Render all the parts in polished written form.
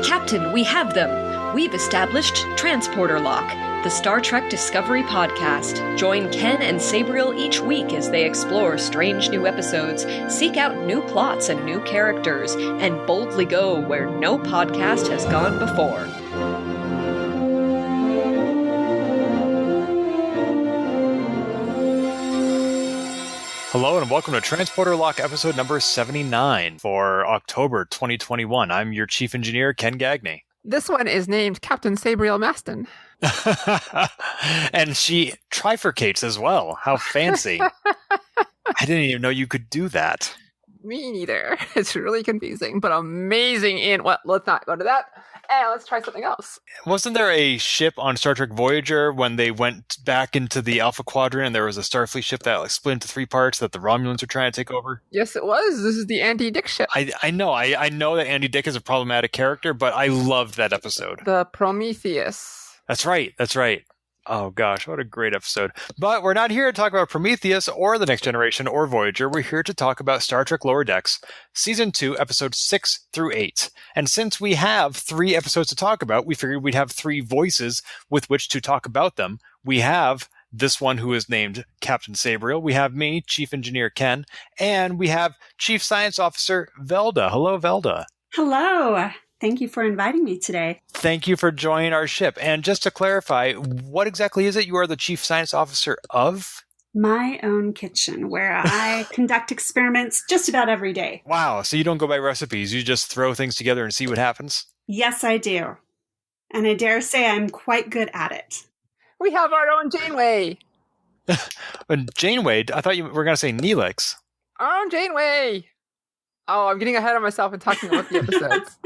Captain, we have them. We've established Transporter Lock, the Star Trek Discovery podcast. Join Ken and Sabriel each week as they explore strange new episodes, seek out new plots and new characters, and boldly go where no podcast has gone before. Hello and welcome to Transporter Lock episode number 79 for October 2021. I'm your chief engineer, Ken Gagney. This one is named Captain Sabriel Maston. And she trifurcates as well. How fancy. I didn't even know you could do that. Me neither. It's really confusing, but amazing in... Well, let's not go to that. And let's try something else. Wasn't there a ship on Star Trek Voyager when they went back into the Alpha Quadrant and there was a Starfleet ship that split into three parts that the Romulans were trying to take over? Yes, it was. This is the Andy Dick ship. I know. I know that Andy Dick is a problematic character, but I loved that episode. The Prometheus. That's right. Oh gosh, what a great episode. But we're not here to talk about Prometheus or The Next Generation or Voyager. We're here to talk about Star Trek Lower Decks, Season 2, Episodes 6 through 8. And since we have 3 episodes to talk about, we figured we'd have 3 voices with which to talk about them. We have this one who is named Captain Sabriel. We have me, Chief Engineer Ken, and we have Chief Science Officer Velda. Hello, Velda. Hello. Thank you for inviting me today. Thank you for joining our ship. And just to clarify, what exactly is it you are the Chief Science Officer of? My own kitchen, where I conduct experiments just about every day. Wow. So you don't go by recipes. You just throw things together and see what happens? Yes, I do. And I dare say I'm quite good at it. We have our own Janeway. And Janeway, I thought you were going to say Neelix. Our own Janeway. Oh, I'm getting ahead of myself and talking about the episodes.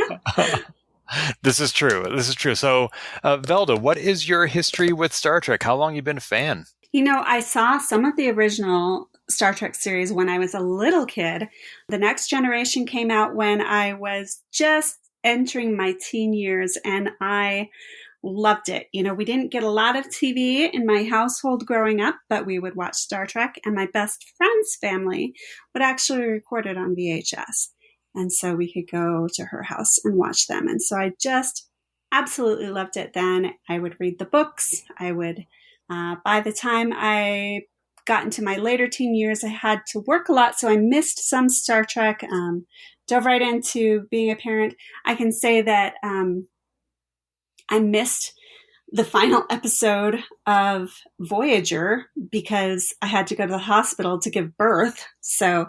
This is true. So, Velda, what is your history with Star Trek? How long have you been a fan? You know, I saw some of the original Star Trek series when I was a little kid. The Next Generation came out when I was just entering my teen years, and I loved it. You know, we didn't get a lot of TV in my household growing up, but we would watch Star Trek, and my best friend's family would actually record it on VHS. And so we could go to her house and watch them. And so I just absolutely loved it then. I would read the books. I would, by the time I got into my later teen years, I had to work a lot, so I missed some Star Trek, dove right into being a parent. I can say that I missed the final episode of Voyager because I had to go to the hospital to give birth. So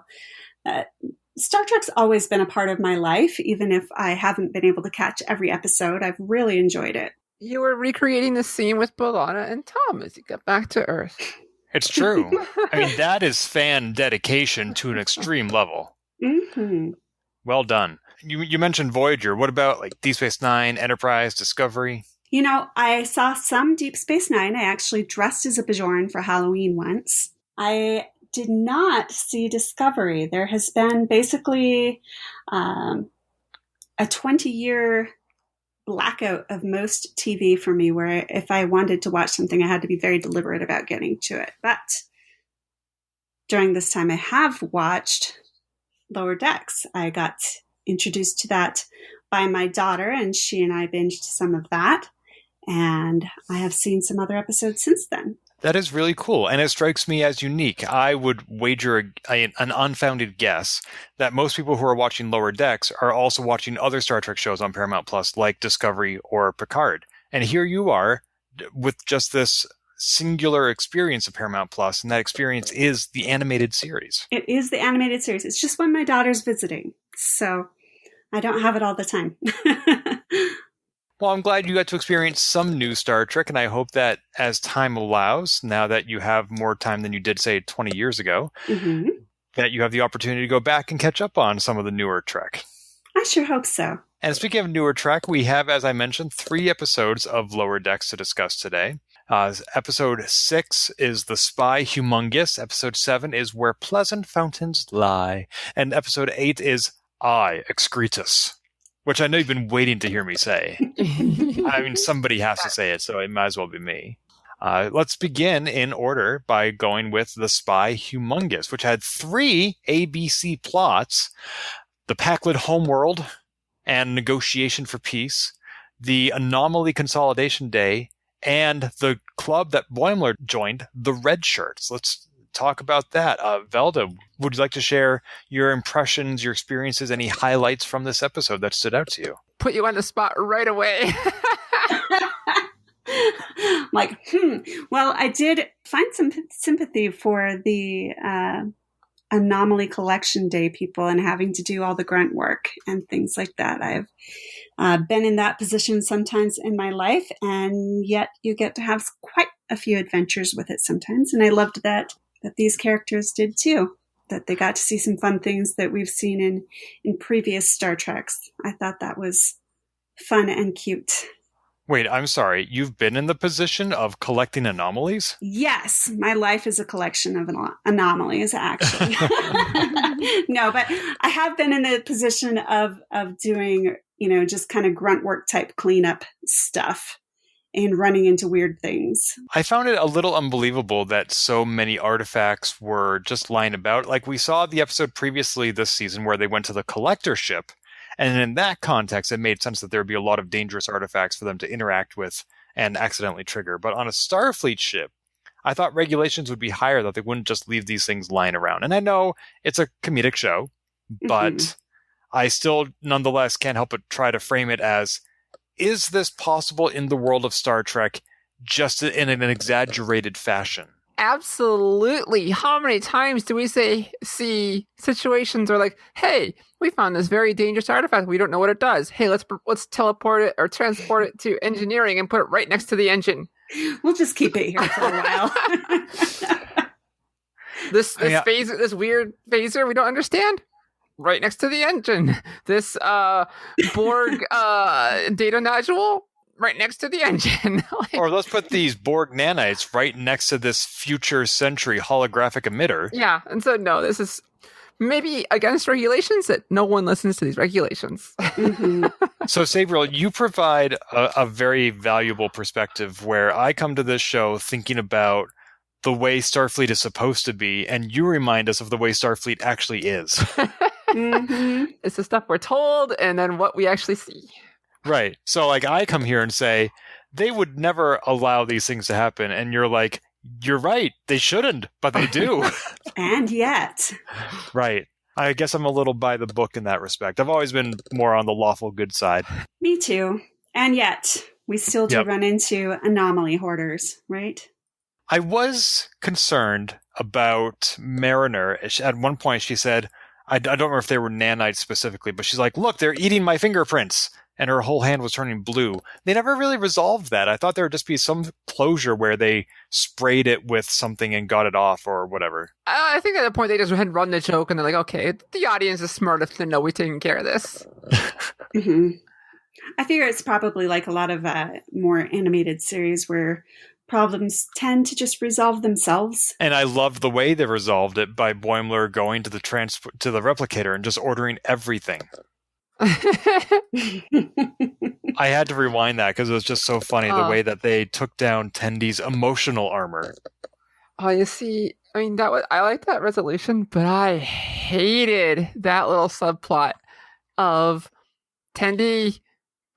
Star Trek's always been a part of my life, even if I haven't been able to catch every episode. I've really enjoyed it. You were recreating the scene with B'Elanna and Tom as you got back to Earth. It's true. I mean, that is fan dedication to an extreme level. Mm-hmm. Well done. You mentioned Voyager. What about like Deep Space Nine, Enterprise, Discovery? You know, I saw some Deep Space Nine. I actually dressed as a Bajoran for Halloween once. I did not see Discovery. There has been basically a 20-year blackout of most TV for me, where if I wanted to watch something, I had to be very deliberate about getting to it. But during this time, I have watched Lower Decks. I got introduced to that by my daughter, and she and I binged some of that. And I have seen some other episodes since then. That is really cool, and it strikes me as unique. I would wager an unfounded guess that most people who are watching Lower Decks are also watching other Star Trek shows on Paramount Plus, like Discovery or Picard. And here you are with just this singular experience of Paramount Plus, and that experience is the animated series. It is the animated series. It's just when my daughter's visiting, so I don't have it all the time. Well, I'm glad you got to experience some new Star Trek, and I hope that as time allows, now that you have more time than you did, say, 20 years ago, Mm-hmm. that you have the opportunity to go back and catch up on some of the newer Trek. I sure hope so. And speaking of newer Trek, we have, as I mentioned, 3 episodes of Lower Decks to discuss today. Episode 6 is The Spy Humongous. Episode 7 is Where Pleasant Fountains Lie. And Episode 8 is I, Excretus, which I know you've been waiting to hear me say. I mean, somebody has to say it, so it might as well be me. Let's begin in order by going with The Spy Humongous, which had 3 ABC plots: the Packlet homeworld, and negotiation for peace, the Anomaly Consolidation Day, and the club that Boimler joined, the Red Shirts. Let's talk about that. Velda, would you like to share your impressions, your experiences, any highlights from this episode that stood out to you? Put you on the spot right away. Like, well, I did find some sympathy for the Anomaly Collection Day people and having to do all the grunt work and things like that. I've been in that position sometimes in my life, and yet you get to have quite a few adventures with it sometimes. And I loved that these characters did too, that they got to see some fun things that we've seen in previous Star Treks. I thought that was fun and cute. Wait, I'm sorry. You've been in the position of collecting anomalies? Yes, my life is a collection of anomalies, actually. No, but I have been in the position of doing, just kind of grunt work type cleanup stuff and running into weird things. I found it a little unbelievable that so many artifacts were just lying about. Like we saw the episode previously this season where they went to the collector ship. And in that context, it made sense that there would be a lot of dangerous artifacts for them to interact with and accidentally trigger. But on a Starfleet ship, I thought regulations would be higher, that they wouldn't just leave these things lying around. And I know it's a comedic show, but I still nonetheless can't help but try to frame it as, is this possible in the world of Star Trek just in an exaggerated fashion? Absolutely. How many times do we see situations where like, hey, we found this very dangerous artifact. We don't know what it does. Hey, let's teleport it or transport it to engineering and put it right next to the engine. We'll just keep it here for a while. This phaser, this weird phaser we don't understand, right next to the engine. This Borg data nodule, right next to the engine. Or let's put these Borg nanites right next to this future century holographic emitter. Yeah, and so no, this is maybe against regulations that no one listens to these regulations. So, Sabriel, you provide a very valuable perspective where I come to this show thinking about the way Starfleet is supposed to be, and you remind us of the way Starfleet actually is. It's the stuff we're told and then what we actually see. Right. So, like, I come here and say, they would never allow these things to happen. And you're like, you're right. They shouldn't, but they do. And yet. Right. I guess I'm a little by the book in that respect. I've always been more on the lawful good side. Me too. And yet, we still do run into anomaly hoarders, right? I was concerned about Mariner. At one point, she said, I don't remember if they were nanites specifically, but she's like, look, they're eating my fingerprints. And her whole hand was turning blue. They never really resolved that. I thought there would just be some closure where they sprayed it with something and got it off or whatever. I think at that point they just had run the joke and they're like, okay, the audience is smart enough to know we're taking care of this. I figure it's probably like a lot of more animated series where problems tend to just resolve themselves. And I loved the way they resolved it by Boimler going to the replicator and just ordering everything. I had to rewind that because it was just so funny the way that they took down Tendy's emotional armor. Oh, you see, I mean, I like that resolution, but I hated that little subplot of Tendy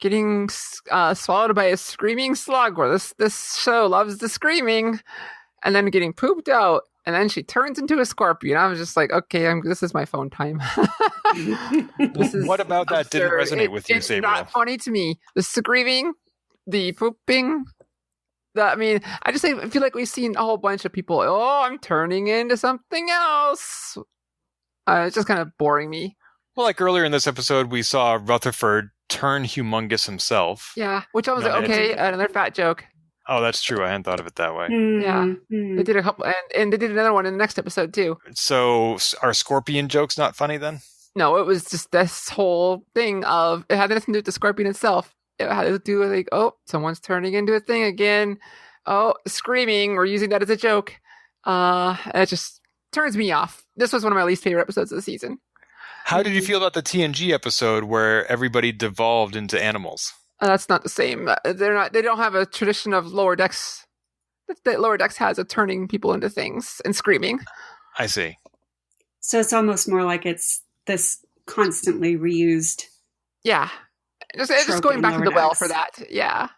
getting swallowed by a screaming slug, where this show loves the screaming, and then getting pooped out. And then she turns into a scorpion. I was just like, okay, this is my phone time. What about that didn't resonate with you, Sabriel? It's not funny to me. The screaming, the pooping. I feel like we've seen a whole bunch of people, I'm turning into something else. It's just kind of boring me. Well, like earlier in this episode, we saw Rutherford turn Humongous himself. Yeah, which I was like, okay, another fat joke. Oh, that's true. I hadn't thought of it that way. Yeah. They did a couple, and they did another one in the next episode, too. So, are scorpion jokes not funny, then? No, it was just this whole thing of, it had nothing to do with the scorpion itself. It had to do with, like, someone's turning into a thing again. Oh, screaming, we're using that as a joke. It just turns me off. This was one of my least favorite episodes of the season. How did you feel about the TNG episode where everybody devolved into animals? That's not the same. They don't have a tradition of Lower Decks. That Lower Decks has of turning people into things and screaming. I see. So it's almost more like it's this constantly reused Yeah. Just going back to the well for that. Yeah.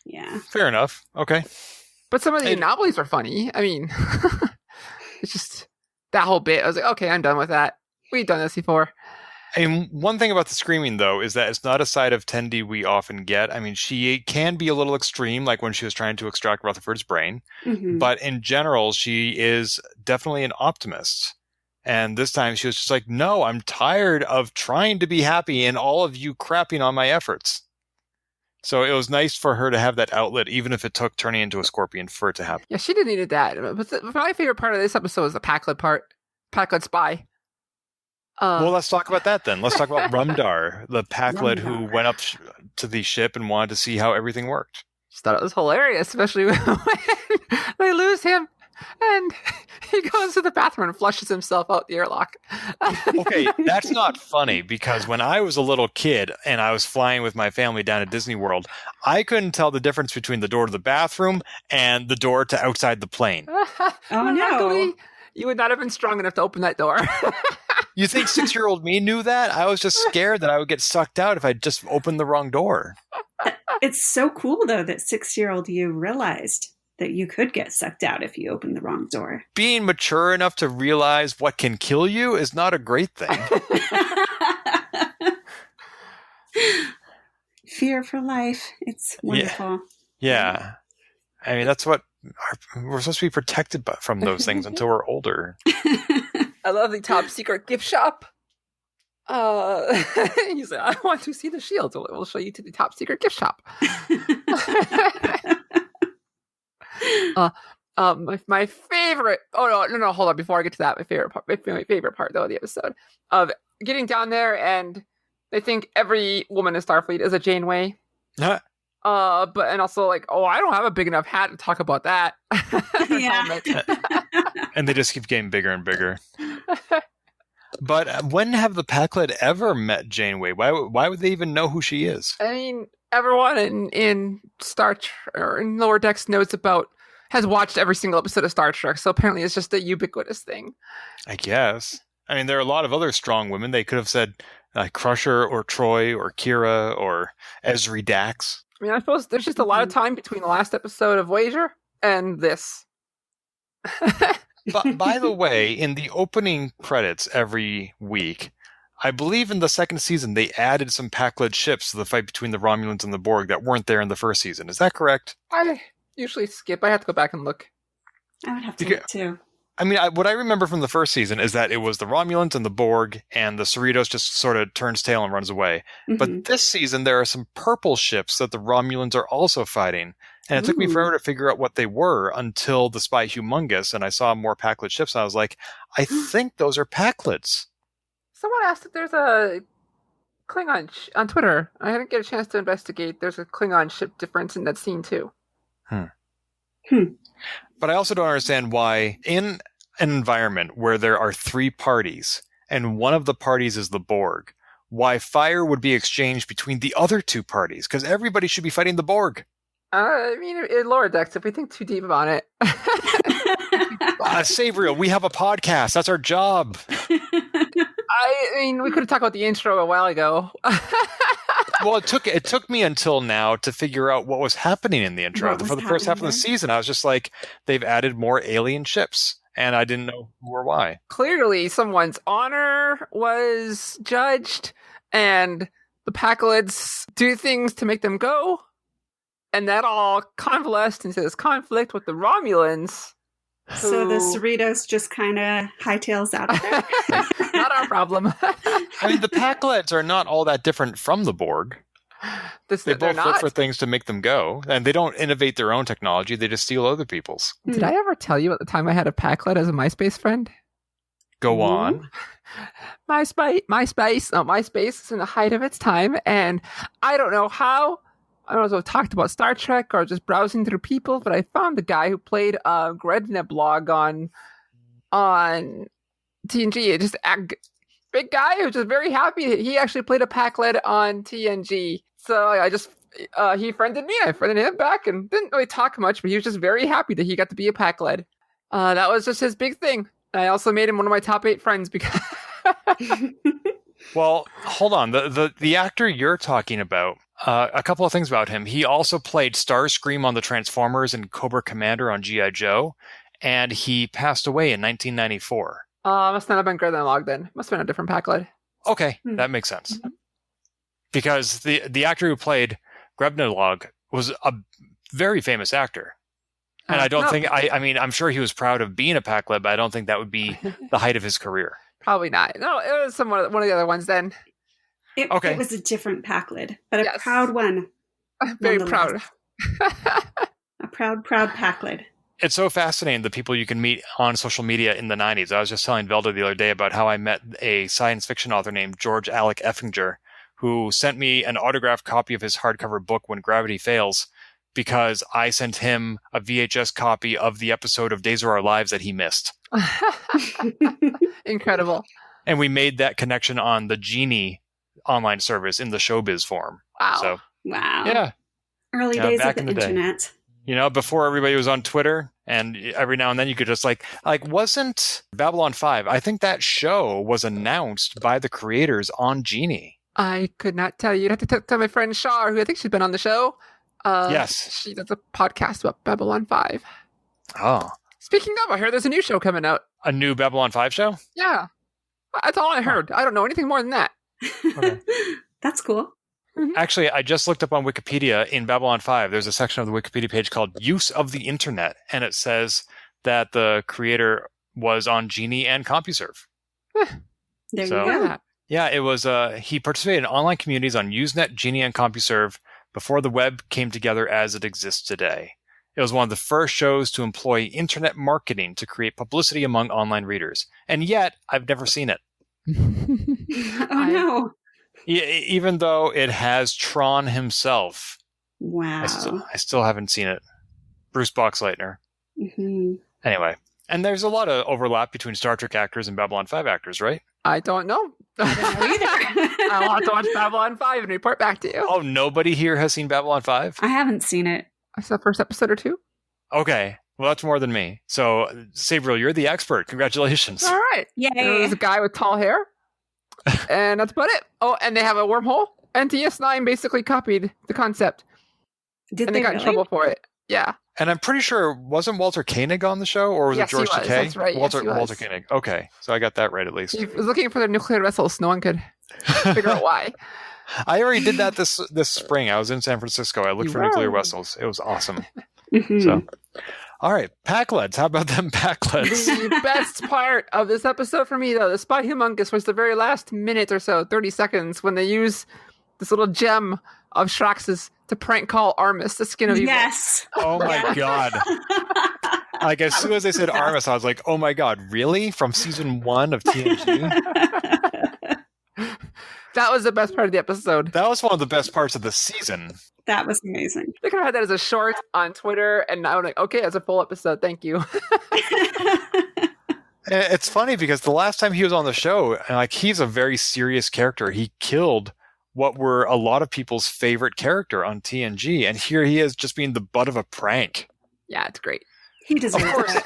Yeah. Fair enough. Okay. But some of the anomalies are funny. I mean, it's just that whole bit. I was like, okay, I'm done with that. We've done this before. And one thing about the screaming, though, is that it's not a side of Tendi we often get. I mean, she can be a little extreme, like when she was trying to extract Rutherford's brain. Mm-hmm. But in general, she is definitely an optimist. And this time she was just like, no, I'm tired of trying to be happy and all of you crapping on my efforts. So it was nice for her to have that outlet, even if it took turning into a scorpion for it to happen. Yeah, she didn't need that. But my favorite part of this episode was the Pakled part. Pakled spy. Well, let's talk about that then. Let's talk about Rumdar, the Pakled who went up to the ship and wanted to see how everything worked. Just thought it was hilarious, especially when they lose him and he goes to the bathroom and flushes himself out the airlock. Okay, that's not funny because when I was a little kid and I was flying with my family down to Disney World, I couldn't tell the difference between the door to the bathroom and the door to outside the plane. Oh, no. Luckily, you would not have been strong enough to open that door. You think 6-year-old me knew that? I was just scared that I would get sucked out if I just opened the wrong door. It's so cool, though, that 6-year-old you realized that you could get sucked out if you opened the wrong door. Being mature enough to realize what can kill you is not a great thing. Fear for life. It's wonderful. Yeah. I mean, that's what we're supposed to be protected from those things until we're older. I love the top secret gift shop. He's like, I want to see the shield. So we'll show you to the top secret gift shop. My favorite. Oh no! Hold on. Before I get to that, my favorite part though of the episode of getting down there, and they think every woman in Starfleet is a Janeway. Huh? And also like, I don't have a big enough hat to talk about that. Yeah. And they just keep getting bigger and bigger. But when have the Pakled ever met Janeway? Why would they even know who she is? I mean, everyone in Star Trek or in Lower Decks has watched every single episode of Star Trek, so apparently it's just a ubiquitous thing. I guess. I mean, there are a lot of other strong women. They could have said Crusher or Troy or Kira or Ezri Dax. I mean, I suppose there's just a lot of time between the last episode of Voyager and this. But by the way, in the opening credits every week, I believe in the second season they added some Pakled ships to the fight between the Romulans and the Borg that weren't there in the first season. Is that correct? I usually skip. I have to go back and look. I would have to look too. I mean, what I remember from the first season is that it was the Romulans and the Borg, and the Cerritos just sort of turns tail and runs away. Mm-hmm. But this season, there are some purple ships that the Romulans are also fighting. And it took me forever to figure out what they were until the spy Humongous, and I saw more Pakled ships, and I was like, I think those are Pakleds. Someone asked if there's a Klingon on Twitter. I didn't get a chance to investigate. There's a Klingon ship difference in that scene, too. But I also don't understand why, in an environment where there are 3 parties, and one of the parties is the Borg, why fire would be exchanged between the other 2 parties, because everybody should be fighting the Borg. I mean, in Lower Decks, if we think too deep about it. Sabriel, we have a podcast. That's our job. I mean, we could have talked about the intro a while ago. Well, it took me until now to figure out what was happening in the intro. For the first half of the season, I was just like, they've added more alien ships, and I didn't know who or why. Clearly, someone's honor was judged, and the Pakleds do things to make them go, and that all convalesced into this conflict with the Romulans. So the Cerritos just kind of hightails out of there. Not our problem. I mean, the Pakleds are not all that different from the Borg. They both look for things to make them go, and they don't innovate their own technology. They just steal other people's. Did I ever tell you at the time I had a Pakled as a MySpace friend? Go on. MySpace is in the height of its time, and I don't know how. I don't know if I've talked about Star Trek or just browsing through people, but I found the guy who played Greg Neblog on TNG. Just a big guy who was just very happy that he actually played a Pakled on TNG. So I just he friended me, I friended him back, and didn't really talk much, but he was just very happy that he got to be a Pakled. That was just his big thing. I also made him one of my top 8 friends because Well, hold on. The actor you're talking about, a couple of things about him. He also played Starscream on the Transformers and Cobra Commander on G.I. Joe, and he passed away in 1994. Must not have been Gretchen Log then. Must have been a different pack lid. Okay, that makes sense. Because the actor who played Grebnolog was a very famous actor. And I don't think, I mean, I'm sure he was proud of being a pack lid, but I don't think that would be the height of his career. Probably not. No, it was one of the other ones then. It was a different pack lid, but a proud one. Very proud. A proud pack lid. It's so fascinating the people you can meet on social media in the 90s. I was just telling Velda the other day about how I met a science fiction author named George Alec Effinger, who sent me an autographed copy of his hardcover book, When Gravity Fails, because I sent him a VHS copy of the episode of Days of Our Lives that he missed. Incredible. And we made that connection on the Genie online service in the Showbiz forum. Wow. So, wow. Yeah. Early days of the internet. You know, before everybody was on Twitter, and every now and then you could just like wasn't Babylon 5? I think that show was announced by the creators on Genie. I could not tell you. You'd have to tell my friend Shar, who I think she's been on the show. Yes. She does a podcast about Babylon 5. Oh. Speaking of, I heard there's a new show coming out. A new Babylon 5 show? Yeah. That's all I heard. I don't know anything more than that. Okay. That's cool. Actually, I just looked up on Wikipedia in Babylon 5. There's a section of the Wikipedia page called Use of the Internet, and it says that the creator was on Genie and CompuServe. There you go. Yeah, it was. He participated in online communities on Usenet, Genie, and CompuServe before the web came together as it exists today. It was one of the first shows to employ internet marketing to create publicity among online readers. And yet, I've never seen it. Oh, no. Even though it has Tron himself. Wow. I still haven't seen it. Bruce Boxleitner. Mm-hmm. Anyway. And there's a lot of overlap between Star Trek actors and Babylon 5 actors, right? I don't know. I don't know either. I'll have to watch Babylon 5 and report back to you. Oh, nobody here has seen Babylon 5? I haven't seen it. I saw the first episode or two. Okay. Well, that's more than me. So, Sabriel, you're the expert. Congratulations. All right. Yay. There's a guy with tall hair. And that's about it. Oh, and they have a wormhole. And DS9 basically copied the concept. Did and they got in trouble for it. Yeah. And I'm pretty sure, wasn't Walter Koenig on the show? Or was it George Takei? That's right. Walter Koenig. Okay. So I got that right at least. He was looking for the nuclear vessels. No one could figure out why. I already did that this spring. I was in San Francisco. I looked for nuclear vessels. It was awesome. Mm-hmm. So, all right. Packlets. How about them packlets? The best part of this episode for me, though, the Spy Humongous, was the very last minute or so, 30 seconds, when they use this little gem of Shrax's to prank call Armus, the skin of evil. Yes. Oh my God. Like, as soon as they said Armus, I was like, oh my God, really? From season 1 of TNG? That was the best part of the episode. That was one of the best parts of the season. That was amazing. They could have had that as a short on Twitter, and I was like, okay, as a full episode, thank you. It's funny because the last time he was on the show, like, he's a very serious character. He killed what were a lot of people's favorite character on TNG, and here he is just being the butt of a prank. Yeah, it's great. He deserves it.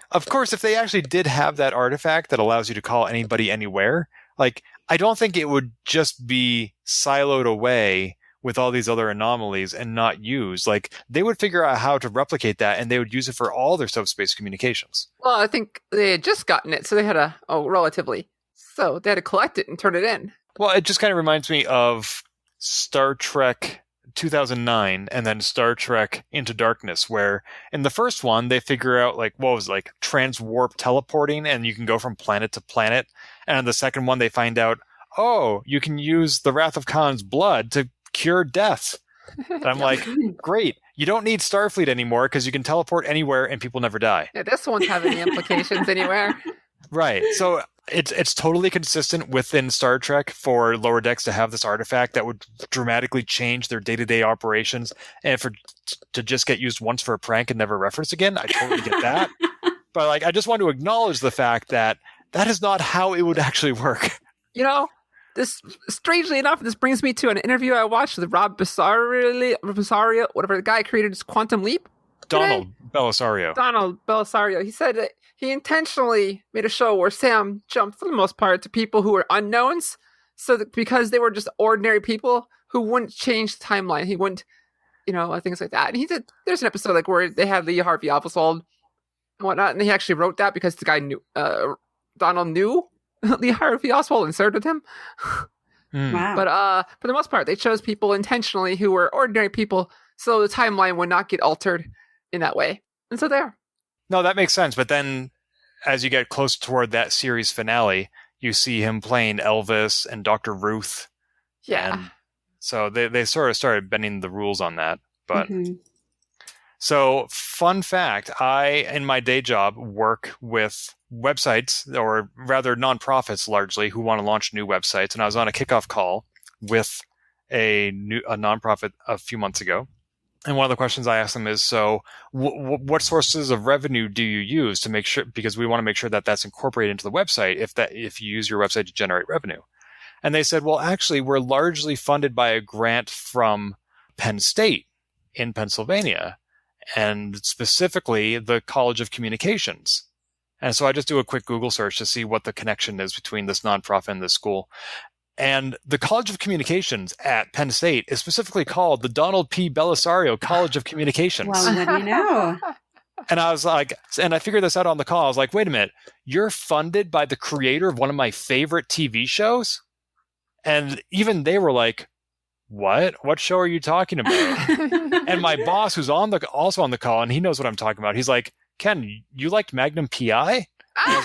Of course, if they actually did have that artifact that allows you to call anybody anywhere, like, I don't think it would just be siloed away with all these other anomalies and not used. Like, they would figure out how to replicate that, and they would use it for all their subspace communications. Well, I think they had just gotten it, so they had relatively. So they had to collect it and turn it in. Well, it just kind of reminds me of Star Trek 2009 and then Star Trek Into Darkness, where in the first one, they figure out, like, what was it, like transwarp teleporting, and you can go from planet to planet. And in the second one, they find out, oh, you can use the Wrath of Khan's blood to cure death. And I'm like, great. You don't need Starfleet anymore because you can teleport anywhere and people never die. Yeah, this won't have any implications anywhere. Right. So it's totally consistent within Star Trek for Lower Decks to have this artifact that would dramatically change their day-to-day operations, and to just get used once for a prank and never referenced again. I totally get that. But, like, I just want to acknowledge the fact that that is not how it would actually work. You know, this, strangely enough, this brings me to an interview I watched with Rob Belisario, whatever the guy created his Quantum Leap. Donald Belisario. He said that he intentionally made a show where Sam jumped, for the most part, to people who were unknowns because they were just ordinary people who wouldn't change the timeline. He wouldn't, things like that. And he did. There's an episode like where they had Lee Harvey Oswald and whatnot, and he actually wrote that because the guy knew Donald knew Lee Harvey Oswald and served with him. Wow. But for the most part, they chose people intentionally who were ordinary people, so the timeline would not get altered in that way. And so there. No, that makes sense. But then, as you get close toward that series finale, you see him playing Elvis and Dr. Ruth. Yeah. And so they sort of started bending the rules on that. But So, fun fact, I, in my day job, work with websites, or rather nonprofits largely, who want to launch new websites. And I was on a kickoff call with a nonprofit a few months ago. And one of the questions I asked them is, so what sources of revenue do you use to make sure, because we want to make sure that that's incorporated into the website if you use your website to generate revenue. And they said, well, actually, we're largely funded by a grant from Penn State in Pennsylvania, and specifically the College of Communications. And so I just do a quick Google search to see what the connection is between this nonprofit and this school. And the College of Communications at Penn State is specifically called the Donald P. Belisario College of Communications. Well, what do you know? And I was like, and I figured this out on the call. I was like, wait a minute, you're funded by the creator of one of my favorite TV shows? And even they were like, what? What show are you talking about? And my boss, who's also on the call, and he knows what I'm talking about, he's like, Ken, you liked Magnum P.I.? And I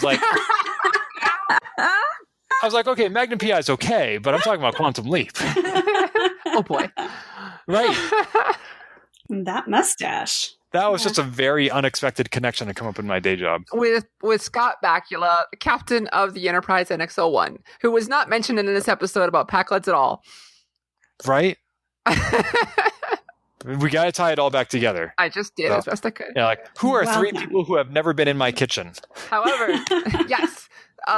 was like, okay, Magnum P.I. is okay, but I'm talking about Quantum Leap. Oh, boy. Right. That mustache. That was just a very unexpected connection to come up in my day job. With Scott Bakula, the captain of the Enterprise NX-01, who was not mentioned in this episode about Packlets at all. Right? We got to tie it all back together. I just did as best I could. Yeah, like, who are Well three done. people who have never been in my kitchen? However, yes,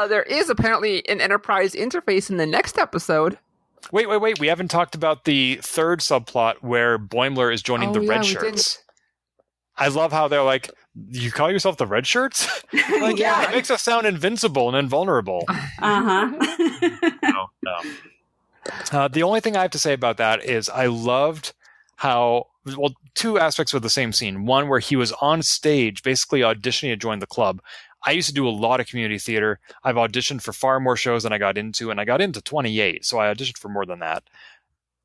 there is apparently an Enterprise interface in the next episode. Wait. We haven't talked about the third subplot where Boimler is joining the Red we Shirts. didn't. I love how they're like, you call yourself the Red Shirts? Like, yeah, it makes us sound invincible and invulnerable. Uh-huh. No. The only thing I have to say about that is I loved how, well, two aspects of the same scene. One where he was on stage basically auditioning to join the club. I used to do a lot of community theater. I've auditioned for far more shows than I got into, and I got into 28, so I auditioned for more than that.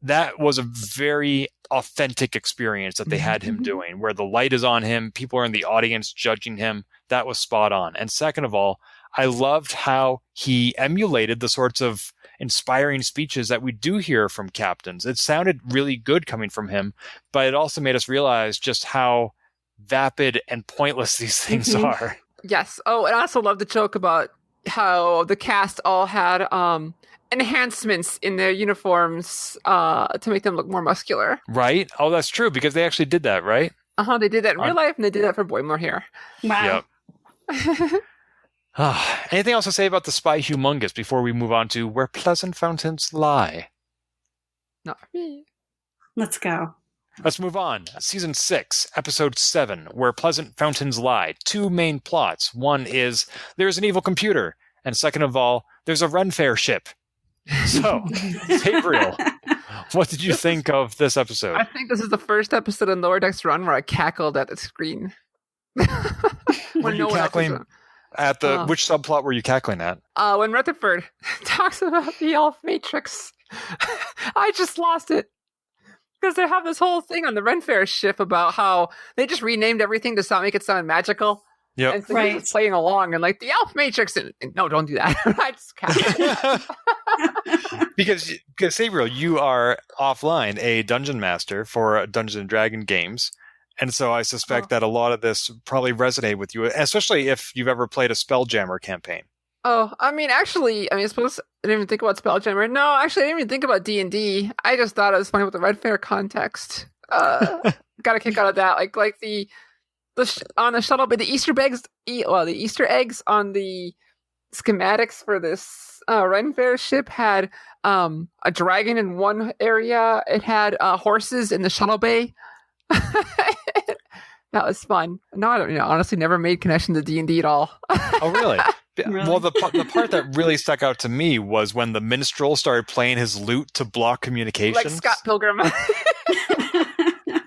That was a very authentic experience that they had him doing, where the light is on him, people are in the audience judging him. That was spot on. And second of all, I loved how he emulated the sorts of inspiring speeches that we do hear from captains. It sounded really good coming from him, but it also made us realize just how vapid and pointless these things are. Yes. Oh, and I also love the joke about how the cast all had enhancements in their uniforms to make them look more muscular. Right? Oh, that's true, because they actually did that, right? They did that in real life, and they did that for Boimler here. Wow. Yep. Anything else to say about the spy Humongous before we move on to Where Pleasant Fountains Lie? Not for me. Let's go. Let's move on. Season 6, Episode 7, Where Pleasant Fountains Lie. Two main plots. One is, there's an evil computer. And second of all, there's a Renfair ship. So, Gabriel, what did you think of this episode? I think this is the first episode in Lower Decks Run where I cackled at the screen. Were you cackling at the... which subplot were you cackling at? When Rutherford talks about the Elf Matrix. I just lost it. Because they have this whole thing on the Renfair ship about how they just renamed everything to make it sound magical. Yep. And so he's just playing along and like the Elf Matrix. And no, don't do that. I just Because Gabriel, you are offline a dungeon master for Dungeons & Dragon games. And so I suspect that a lot of this probably resonated with you, especially if you've ever played a Spelljammer campaign. Oh, I suppose I didn't even think about Spelljammer. No, actually, I didn't even think about D&D. I just thought it was funny with the Red Fair context. Got a kick out of that. Like the on the shuttle, but the Easter eggs on the schematics for this Ren Fair ship had a dragon in one area. It had horses in the shuttle bay. That was fun. No, I don't. Honestly, never made connection to D&D at all. Oh, really? Really? Well, the part that really stuck out to me was when the minstrel started playing his lute to block communications. Like Scott Pilgrim.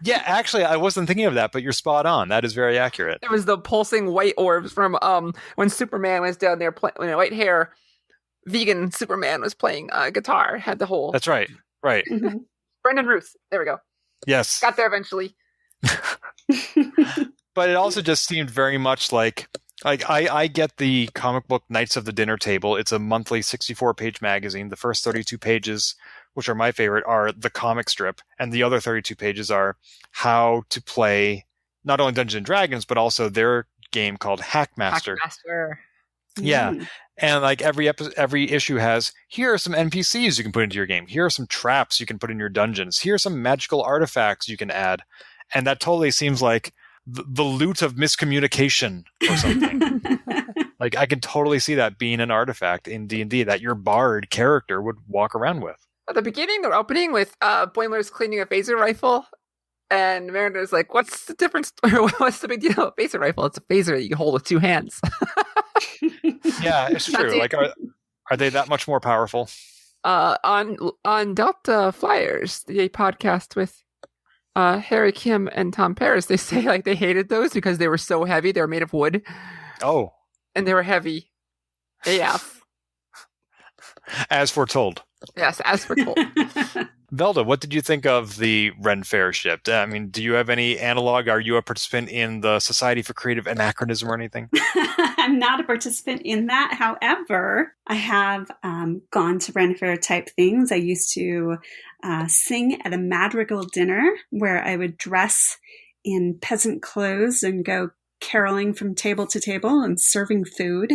Yeah, actually, I wasn't thinking of that, but you're spot on. That is very accurate. It was the pulsing white orbs from when Superman was down there playing, when white hair vegan Superman was playing guitar. Had the whole. That's right. Right. Mhm. Brendan Ruth. There we go. Yes. Got there eventually. But it also just seemed very much like I get the comic book Knights of the Dinner Table. It's a monthly 64-page magazine. The first 32 pages, which are my favorite, are the comic strip, and the other 32 pages are how to play not only Dungeons and Dragons but also their game called Hackmaster. Hackmaster. Yeah. Mm. And like every issue has, here are some NPCs you can put into your game. Here are some traps you can put in your dungeons. Here are some magical artifacts you can add. And that totally seems like the loot of miscommunication or something. Like I can totally see that being an artifact in D&D that your bard character would walk around with. At the beginning, they're opening with Boimler's cleaning a phaser rifle, and Mariner's like, "What's the difference? What's the big deal about a phaser rifle? It's a phaser that you can hold with two hands." Yeah, it's true. Like, are they that much more powerful? On Delta Flyers, the podcast with Harry Kim and Tom Paris, they say like they hated those because they were so heavy. They were made of wood. Oh, and they were heavy. AF. As foretold. Yes, as foretold. Velda, what did you think of the Ren Fair ship? I mean, do you have any analog? Are you a participant in the Society for Creative Anachronism or anything? I'm not a participant in that. However, I have gone to Ren Fair type things. I used to sing at a madrigal dinner where I would dress in peasant clothes and go caroling from table to table and serving food.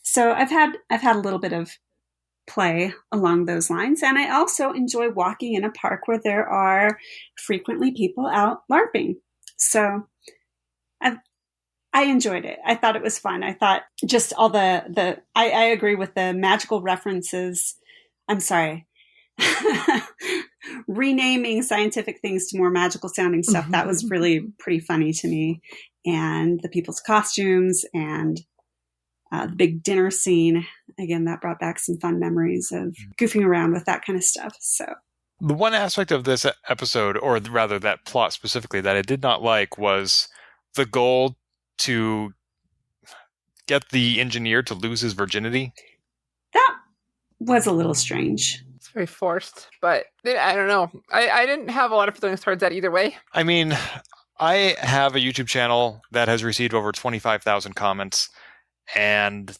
So I've had a little bit of play along those lines. And I also enjoy walking in a park where there are frequently people out LARPing. So I enjoyed it. I thought it was fun. I thought just all I agree with the magical references. I'm sorry. Renaming scientific things to more magical sounding stuff. That was really pretty funny to me. And the people's costumes and the big dinner scene, again, that brought back some fun memories of goofing around with that kind of stuff. So the one aspect of this episode, or rather that plot specifically, that I did not like was the goal to get the engineer to lose his virginity. That was a little strange. It's very forced, but I don't know. I didn't have a lot of feelings towards that either way. I mean, I have a YouTube channel that has received over 25,000 comments, and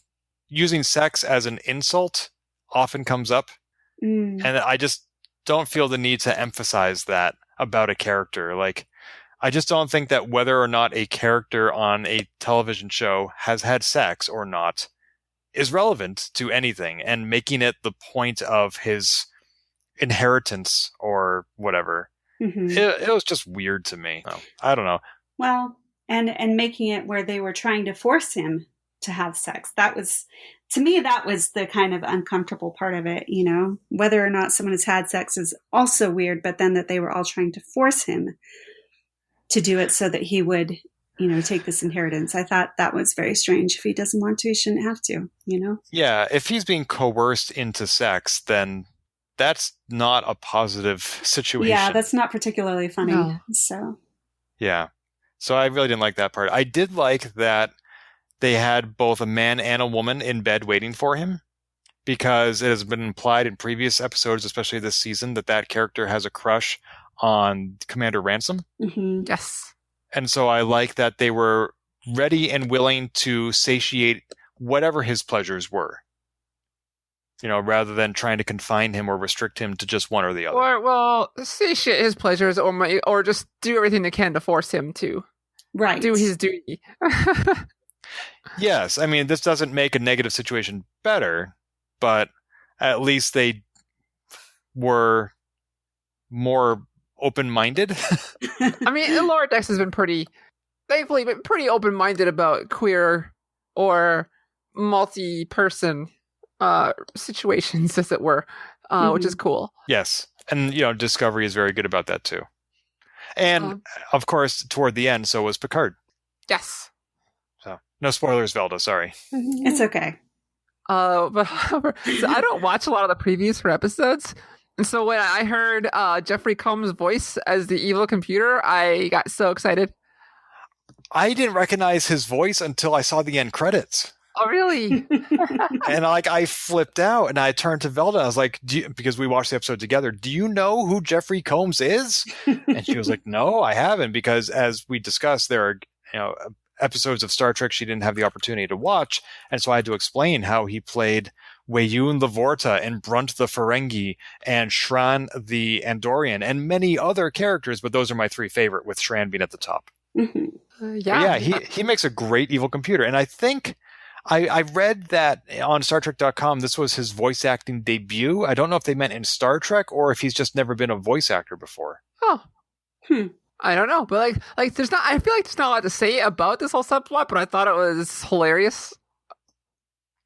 using sex as an insult often comes up. And I just don't feel the need to emphasize that about a character. Like, I just don't think that whether or not a character on a television show has had sex or not is relevant to anything, and making it the point of his inheritance or whatever. It was just weird to me. I don't know. Well, and making it where they were trying to force him to have sex. That was, to me, that was the kind of uncomfortable part of it, you know, whether or not someone has had sex is also weird, but then that they were all trying to force him to do it so that he would, you know, take this inheritance. I thought that was very strange. If he doesn't want to, he shouldn't have to, you know? Yeah. If he's being coerced into sex, then that's not a positive situation. Yeah, that's not particularly funny. No. So. Yeah. So I really didn't like that part. I did like that they had both a man and a woman in bed waiting for him, because it has been implied in previous episodes, especially this season, that character has a crush on Commander Ransom. Yes. And so I like that they were ready and willing to satiate whatever his pleasures were, you know, rather than trying to confine him or restrict him to just one or the other. Or, well, satiate his pleasures, or just do everything they can to force him to do his duty. Yes, I mean, this doesn't make a negative situation better, but at least they were more open-minded. I mean, Lower Decks has been pretty open-minded about queer or multi-person situations, as it were, which is cool. Yes, and, you know, Discovery is very good about that, too. And, of course, toward the end, so was Picard. Yes. So, No spoilers, Velda. Sorry. It's okay. But so I don't watch a lot of the previews for episodes. And so when I heard Jeffrey Combs' voice as the evil computer, I got so excited. I didn't recognize his voice until I saw the end credits. Oh, really? And I flipped out and I turned to Velda. I was like, because we watched the episode together, do you know who Jeffrey Combs is? And she was like, no, I haven't, because as we discussed, there are episodes of Star Trek she didn't have the opportunity to watch. And so I had to explain how he played Weyun the Vorta and Brunt the Ferengi and Shran the Andorian and many other characters, but those are my three favorite, with Shran being at the top. Yeah. He makes a great evil computer. And I think I read that on StarTrek.com, this was his voice acting debut. I don't know if they meant in Star Trek or if he's just never been a voice actor before. Oh. I don't know. But like there's not, I feel like there's not a lot to say about this whole subplot, but I thought it was hilarious.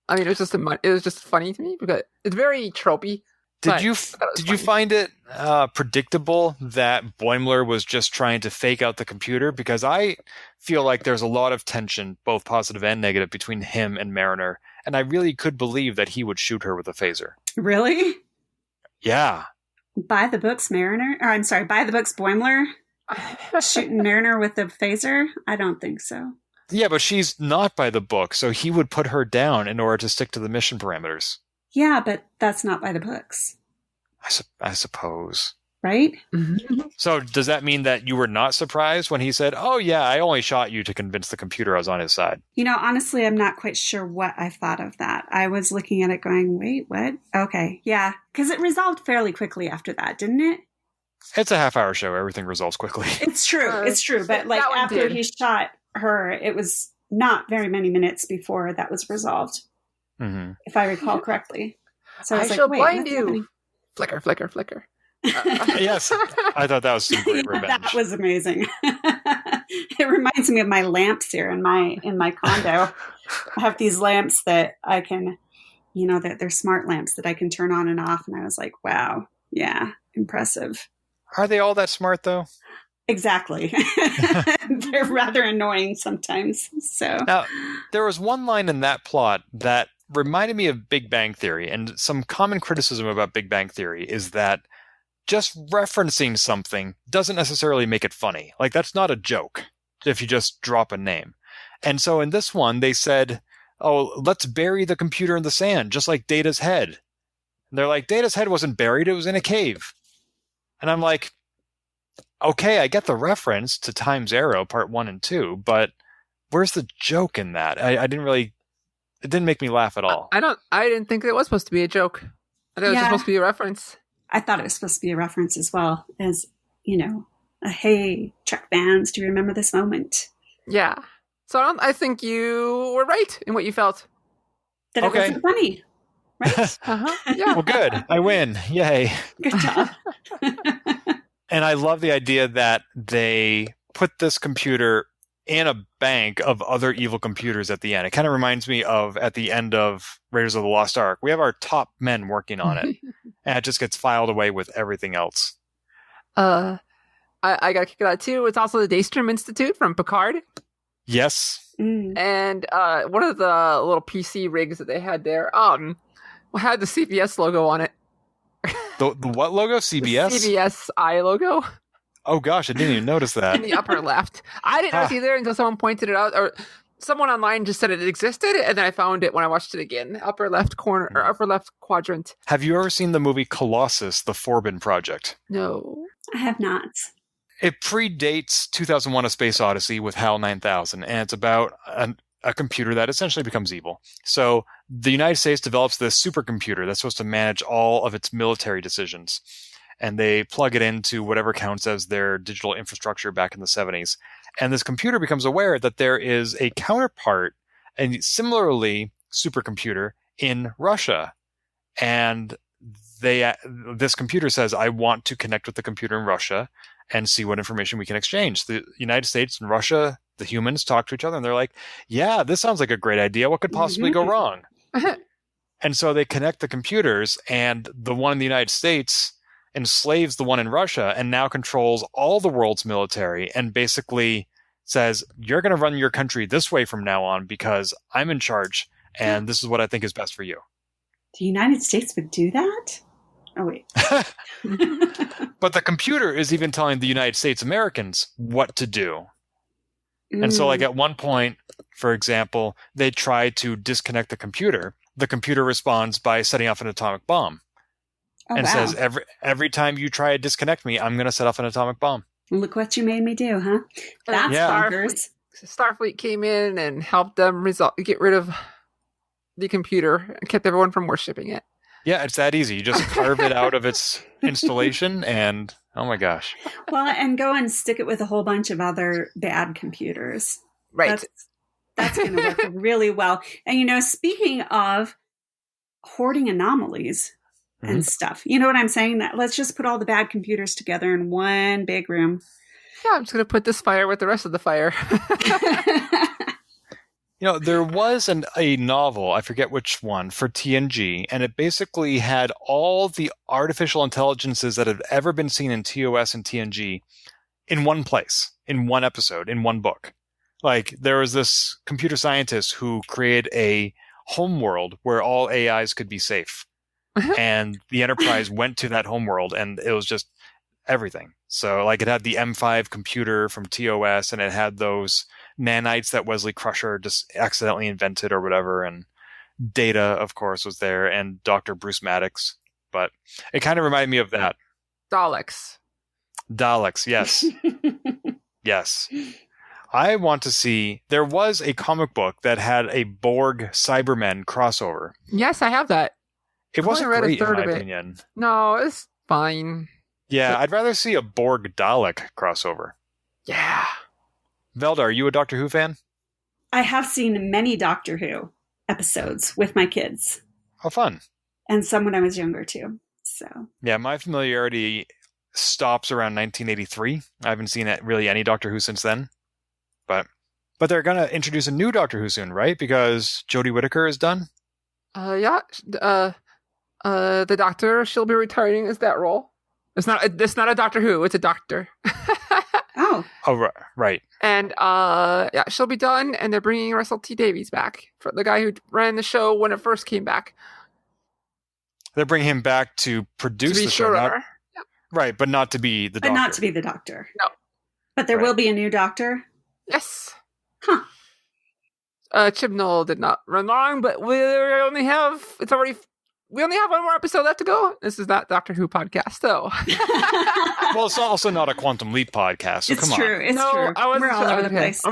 I mean, it was just funny to me because it's very tropey. Did you find it predictable that Boimler was just trying to fake out the computer? Because I feel like there's a lot of tension, both positive and negative, between him and Mariner, and I really could believe that he would shoot her with a phaser. Really? Yeah. By the books, Boimler shooting Mariner with a phaser? I don't think so. Yeah, but she's not by the book, so he would put her down in order to stick to the mission parameters. Yeah, but that's not by the books. I suppose. Right? Mm-hmm. So does that mean that you were not surprised when he said, oh yeah, I only shot you to convince the computer I was on his side? Honestly, I'm not quite sure what I thought of that. I was looking at it going, wait, what? Okay, yeah. Because it resolved fairly quickly after that, didn't it? It's a half-hour show. Everything resolves quickly. It's true. It's true. But like after he shot her, it was not very many minutes before that was resolved. Mm-hmm. If I recall correctly. So I shall blind you. Happening? Flicker, flicker, flicker. Yes. I thought that was some great revenge. That was amazing. It reminds me of my lamps here in my condo. I have these lamps that I can, they're smart lamps that I can turn on and off. And I was like, wow, yeah, impressive. Are they all that smart, though? Exactly. They're rather annoying sometimes. So now, there was one line in that plot that reminded me of Big Bang Theory, and some common criticism about Big Bang Theory is that just referencing something doesn't necessarily make it funny. Like, that's not a joke if you just drop a name. And so in this one, they said, oh, let's bury the computer in the sand, just like Data's head. And they're like, Data's head wasn't buried, it was in a cave. And I'm like, okay, I get the reference to Time's Arrow, part 1 and 2, but where's the joke in that? It didn't make me laugh at all. I didn't think it was supposed to be a joke. I thought it was just supposed to be a reference. I thought it was supposed to be a reference as well as, hey, Trek fans, do you remember this moment? Yeah. So I think you were right in what you felt. That it wasn't funny, right? Uh-huh. Yeah. Well, good. I win. Yay. Good job. And I love the idea that they put this computer in a bank of other evil computers at the end. It kind of reminds me of at the end of Raiders of the Lost Ark. We have our top men working on it, and it just gets filed away with everything else. I got to kick it out too. It's also the Daystrom Institute from Picard. Yes. And one of the little PC rigs that they had there had the CBS logo on it. The what logo? CBS? The CBS logo. Oh gosh, I didn't even notice that. In the upper left. I didn't notice either until someone pointed it out, or someone online just said it existed, and then I found it when I watched it again. Upper left corner, or upper left quadrant. Have you ever seen the movie Colossus, The Forbin Project? No. I have not. It predates 2001: A Space Odyssey with HAL 9000, and it's about a computer that essentially becomes evil. So the United States develops this supercomputer that's supposed to manage all of its military decisions. And they plug it into whatever counts as their digital infrastructure back in the 70s. And this computer becomes aware that there is a counterpart, and similarly supercomputer, in Russia. And this computer says, I want to connect with the computer in Russia and see what information we can exchange. The United States and Russia, the humans, talk to each other, and they're like, yeah, this sounds like a great idea. What could possibly go wrong? And so they connect the computers, and the one in the United States enslaves the one in Russia and now controls all the world's military and basically says, you're going to run your country this way from now on because I'm in charge and this is what I think is best for you. The United States would do that? Oh, wait. But the computer is even telling the United States Americans what to do. And so, like, at one point, for example, they try to disconnect the computer. The computer responds by setting off an atomic bomb. Says, every time you try to disconnect me, I'm going to set off an atomic bomb. Look what you made me do, huh? That's bonkers. Starfleet came in and helped them get rid of the computer and kept everyone from worshipping it. Yeah, it's that easy. You just carve it out of its installation and, oh my gosh. Well, and go and stick it with a whole bunch of other bad computers. Right. That's going to work really well. And, speaking of hoarding anomalies and stuff, you know what I'm saying? Let's just put all the bad computers together in one big room. Yeah, I'm just going to put this fire with the rest of the fire. There was a novel, I forget which one, for TNG, and it basically had all the artificial intelligences that had ever been seen in TOS and TNG in one place, in one episode, in one book. Like, there was this computer scientist who created a homeworld where all AIs could be safe. And the Enterprise went to that homeworld, and it was just everything. So, like, it had the M5 computer from TOS, and it had those nanites that Wesley Crusher just accidentally invented or whatever, and Data, of course, was there, and Dr. Bruce Maddox. But it kind of reminded me of that. Daleks, yes. Yes. I want to see... There was a comic book that had a Borg Cybermen crossover. Yes, I have that. It wasn't great, in my opinion. No, it's fine. Yeah, I'd rather see a Borg Dalek crossover. Yeah. Velda, are you a Doctor Who fan? I have seen many Doctor Who episodes with my kids. Oh, fun. And some when I was younger, too. So. Yeah, my familiarity stops around 1983. I haven't seen really any Doctor Who since then. But they're going to introduce a new Doctor Who soon, right? Because Jodie Whittaker is done? Yeah. The Doctor, she'll be retiring as that role. It's not a Doctor Who, it's a Doctor. Oh, right. And she'll be done, and they're bringing Russell T Davies back, for the guy who ran the show when it first came back. They're bringing him back to produce the show, right? But not to be the Doctor. But not to be the Doctor. No. But there will be a new Doctor. Yes. Huh. Chibnall did not run long, but we only have one more episode left to go. This is not Doctor Who podcast, though. Well, it's also not a Quantum Leap podcast, so come on. It's true. We're all over the place. I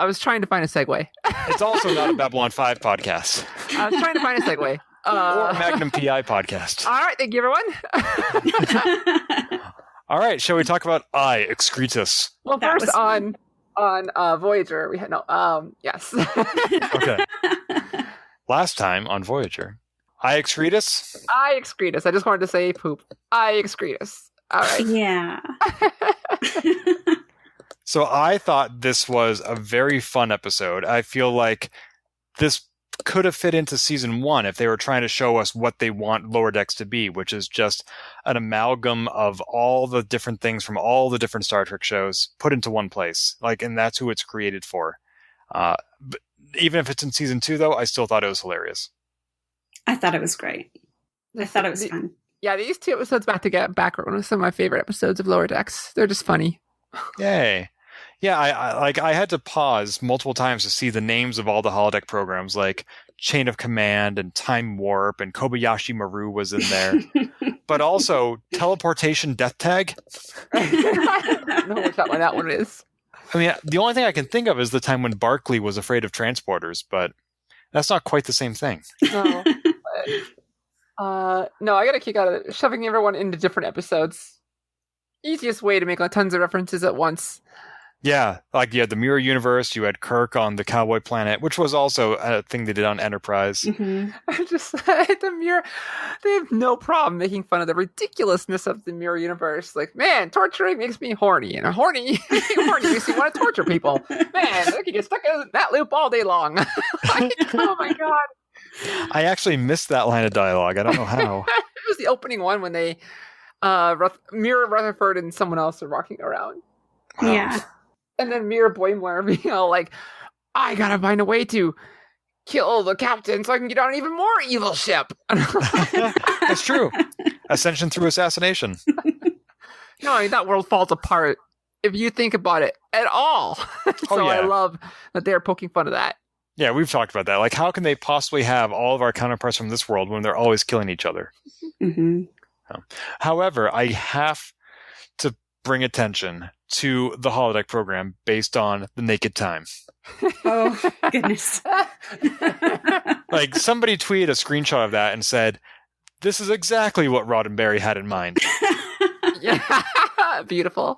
was trying to find a segue. It's also not a Babylon 5 podcast. I was trying to find a segue. Or a Magnum PI podcast. All right, thank you, everyone. All right, shall we talk about Excretus? Well, first on Voyager, we had yes. Okay. Last time on Voyager. Excretus? Excretus. I just wanted to say poop. Excretus. All right. Yeah. So I thought this was a very fun episode. I feel like this could have fit into season 1 if they were trying to show us what they want Lower Decks to be, which is just an amalgam of all the different things from all the different Star Trek shows put into one place. And that's who it's created for. But even if it's in season 2, though, I still thought it was hilarious. I thought it was great. I thought it was fun. Yeah, these 2 episodes back are one of some of my favorite episodes of Lower Decks. They're just funny. Yay. Yeah, I had to pause multiple times to see the names of all the holodeck programs, like Chain of Command and Time Warp, and Kobayashi Maru was in there. But also Teleportation Death Tag. I don't know what that one is. I mean, the only thing I can think of is the time when Barclay was afraid of transporters, but that's not quite the same thing. No. No, I got a kick out of it. Shoving everyone into different episodes. Easiest way to make tons of references at once. Yeah, like you had the Mirror Universe, you had Kirk on the Cowboy Planet, which was also a thing they did on Enterprise. Mm-hmm. The Mirror, they have no problem making fun of the ridiculously of the Mirror Universe. Like, man, torturing makes me horny, and horny makes me want to torture people. Man, I can get stuck in that loop all day long. Oh my god. I actually missed that line of dialogue. I don't know how. It was the opening one when they, Mirror, Rutherford, and someone else are walking around. Wow. Yeah. And then Mira Boimler being all like, I gotta find a way to kill the captain so I can get on an even more evil ship. That's true. Ascension through assassination. No, I mean, that world falls apart if you think about it at all. So yeah. I love that they're poking fun of that. Yeah, we've talked about that. Like, how can they possibly have all of our counterparts from this world when they're always killing each other? Mm-hmm. However, I have to bring attention to the holodeck program based on the naked time. Oh, goodness. Like, somebody tweeted a screenshot of that and said, this is exactly what Roddenberry had in mind. Yeah, beautiful.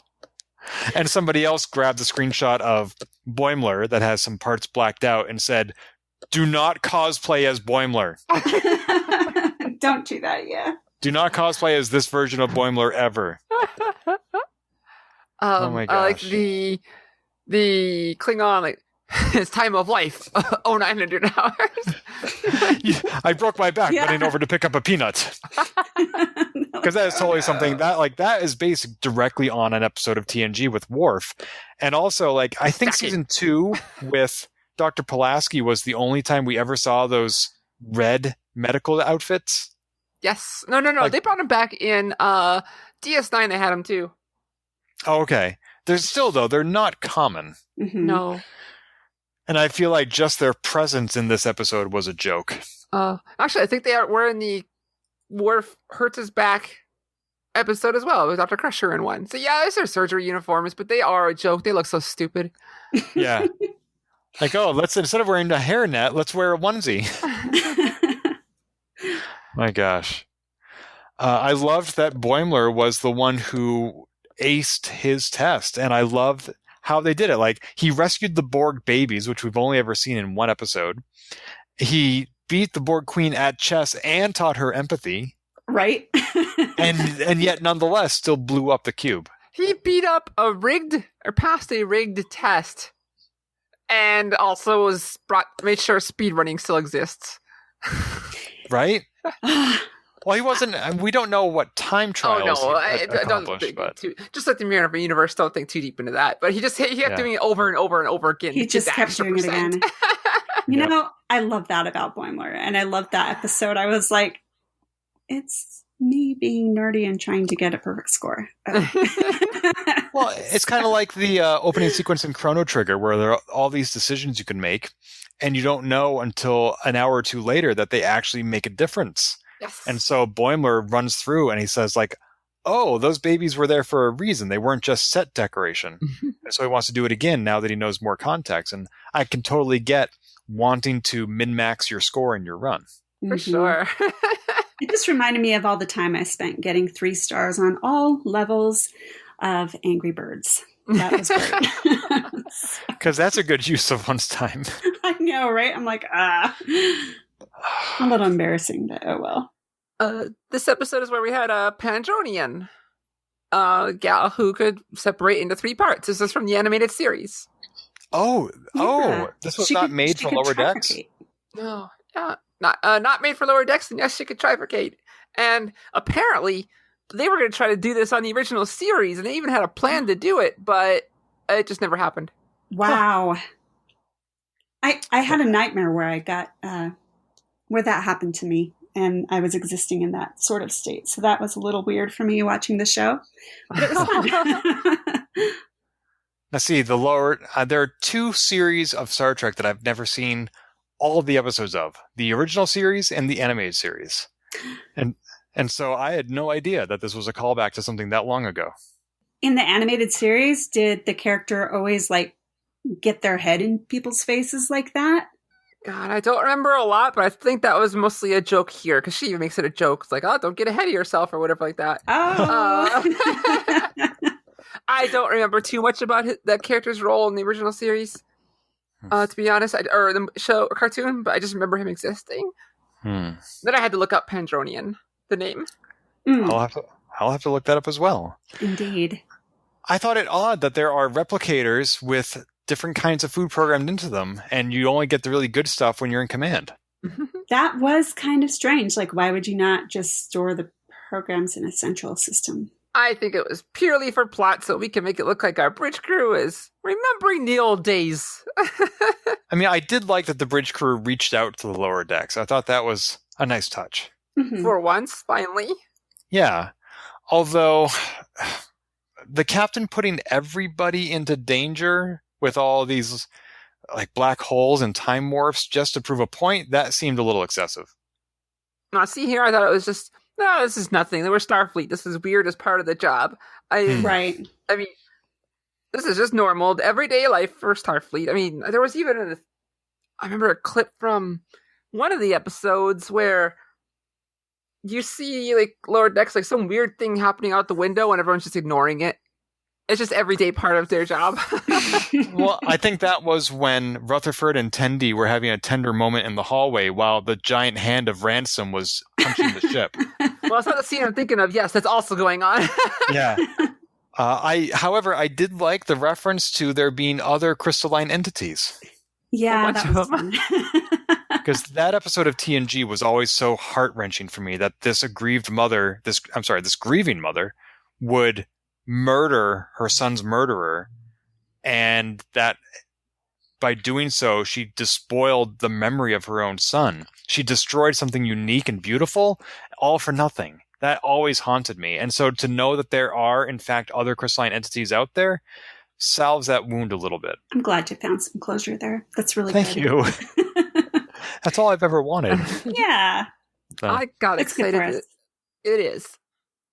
And somebody else grabbed the screenshot of Boimler that has some parts blacked out and said, do not cosplay as Boimler. Don't do that, yeah. Do not cosplay as this version of Boimler ever. Oh my gosh. I like the Klingon, like, his time of life, 900 hours. I broke my back running over to pick up a peanut. Because that is totally something that is based directly on an episode of TNG with Worf. And also, like, I think season 2 with Dr. Pulaski was the only time we ever saw those red medical outfits. Yes. No. Like, they brought him back in DS9. They had him too. Oh, okay. There's still, though, they're not common. Mm-hmm. No. And I feel like just their presence in this episode was a joke. Actually, I think they were in the Worf hurts his back episode as well with Dr. Crusher in one. So yeah, it's their surgery uniforms, but they are a joke. They look so stupid. Yeah. Like, let's, instead of wearing a hairnet, let's wear a onesie. My gosh. I loved that Boimler was the one who aced his test, and I loved how they did it. Like, he rescued the Borg babies, which we've only ever seen in one episode. He beat the Borg Queen at chess and taught her empathy. Right? and yet, nonetheless, still blew up the cube. He beat up passed a rigged test, and also made sure speedrunning still exists. Right? Well, he wasn't. We don't know what time trials he accomplished, but just like the Mirror Universe, don't think too deep into that. But he kept doing it over and over and over again. He just kept doing it again. You know, I love that about Boimler, and I love that episode. I was like, it's me being nerdy and trying to get a perfect score. Well, it's kind of like the opening sequence in Chrono Trigger, where there are all these decisions you can make, and you don't know until an hour or two later that they actually make a difference. Yes. And so Boimler runs through and he says, like, oh, those babies were there for a reason. They weren't just set decoration. And so he wants to do it again now that he knows more context. And I can totally get wanting to min-max your score in your run. For sure. It just reminded me of all the time I spent getting 3 stars on all levels of Angry Birds. That was great. Because that's a good use of one's time. I know, right? I'm like, a little embarrassing, but oh well. This episode is where we had a Pandronian gal who could separate into 3 parts. This is from the animated series. This was not made for Lower Decks? No, not made for Lower Decks, and yes, she could trifurcate. And apparently, they were going to try to do this on the original series, and they even had a plan to do it, but it just never happened. Wow. I had a nightmare where I got where that happened to me, and I was existing in that sort of state. So that was a little weird for me watching the show, but it was fun. Now, see, there are 2 series of Star Trek that I've never seen all of the episodes of: the original series and the animated series. And so I had no idea that this was a callback to something that long ago. In the animated series, did the character always like get their head in people's faces like that? God, I don't remember a lot, but I think that was mostly a joke here, because she even makes it a joke. It's like, oh, don't get ahead of yourself or whatever like that. Oh. I don't remember too much about that character's role in the original series, to be honest, or the show or cartoon, but I just remember him existing. Then I had to look up Pandronian, the name. I'll have to look that up as well. Indeed. I thought it odd that there are replicators with different kinds of food programmed into them, and you only get the really good stuff when you're in command. That was kind of strange. Like, why would you not just store the programs in a central system? I think it was purely for plot, so we can make it look like our bridge crew is remembering the old days. I mean, I did like that the bridge crew reached out to the lower decks. I thought that was a nice touch. Mhm. For once, finally. Yeah. Although, the captain putting everybody into danger with all these like black holes and time warps just to prove a point, that seemed a little excessive. Now, see here, I thought it was just, no, this is nothing. They were Starfleet. This is weird as part of the job. Right. I mean, this is just normal, everyday life for Starfleet. I mean, there was even I remember a clip from one of the episodes where you see, like, lower decks, like, some weird thing happening out the window and everyone's just ignoring it. It's just everyday part of their job. Well, I think that was when Rutherford and Tendi were having a tender moment in the hallway while the giant hand of Ransom was punching the ship. Well, it's not the scene I'm thinking of. Yes, that's also going on. Yeah. However, I did like the reference to there being other crystalline entities. Yeah, A bunch that was of them. fun. Because that episode of TNG was always so heart-wrenching for me that this grieving mother would murder her son's murderer, and that by doing so, she despoiled the memory of her own son. She destroyed something unique and beautiful, all for nothing. That always haunted me. And so to know that there are, in fact, other crystalline entities out there salves that wound a little bit. I'm glad you found some closure there. That's really Thank good. you. That's all I've ever wanted. Yeah. So. I got It's good excited. for us. It is.